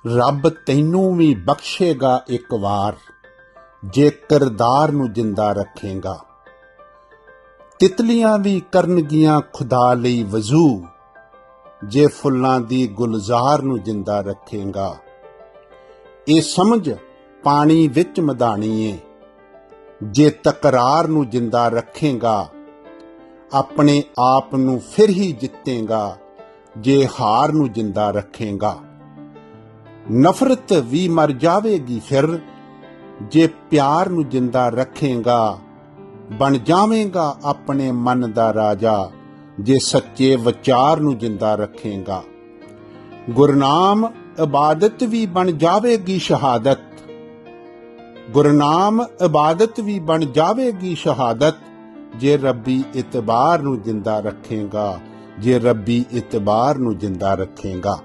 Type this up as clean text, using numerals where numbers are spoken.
ਰੱਬ ਤੈਨੂੰ ਵੀ ਬਖਸ਼ੇਗਾ ਇੱਕ ਵਾਰ, ਜੇ ਕਿਰਦਾਰ ਨੂੰ ਜਿੰਦਾ ਰੱਖੇਗਾ। ਤਿਤਲੀਆਂ ਵੀ ਕਰਨਗੀਆਂ ਖੁਦਾ ਲਈ ਵਜ਼ੂ, ਜੇ ਫੁੱਲਾਂ ਦੀ ਗੁਲਜ਼ਾਰ ਨੂੰ ਜਿੰਦਾ ਰੱਖੇਗਾ। ਇਹ ਸਮਝ ਪਾਣੀ ਵਿੱਚ ਮਧਾਣੀ ਏ, ਜੇ ਤਕਰਾਰ ਨੂੰ ਜਿੰਦਾ ਰੱਖੇਗਾ। ਆਪਣੇ ਆਪ ਨੂੰ ਫਿਰ ਹੀ ਜਿੱਤੇਗਾ, ਜੇ ਹਾਰ ਨੂੰ ਜਿੰਦਾ ਰੱਖੇਗਾ। ਨਫ਼ਰਤ ਵੀ ਮਰ ਜਾਵੇਗੀ ਫਿਰ, ਜੇ ਪਿਆਰ ਨੂੰ ਜਿੰਦਾ ਰੱਖੇਗਾ। ਬਣ ਜਾਵੇਗਾ ਆਪਣੇ ਮਨ ਦਾ ਰਾਜਾ, ਜੇ ਸੱਚੇ ਵਿਚਾਰ ਨੂੰ ਜਿੰਦਾ ਰੱਖੇਗਾ। ਗੁਰਨਾਮ ਇਬਾਦਤ ਵੀ ਬਣ ਜਾਵੇਗੀ ਸ਼ਹਾਦਤ, ਗੁਰਨਾਮ ਇਬਾਦਤ ਵੀ ਬਣ ਜਾਵੇਗੀ ਸ਼ਹਾਦਤ, ਜੇ ਰੱਬੀ ਇਤਬਾਰ ਨੂੰ ਜਿੰਦਾ ਰੱਖੇਗਾ, ਜੇ ਰੱਬੀ ਇਤਬਾਰ ਨੂੰ ਜਿੰਦਾ ਰੱਖੇਗਾ।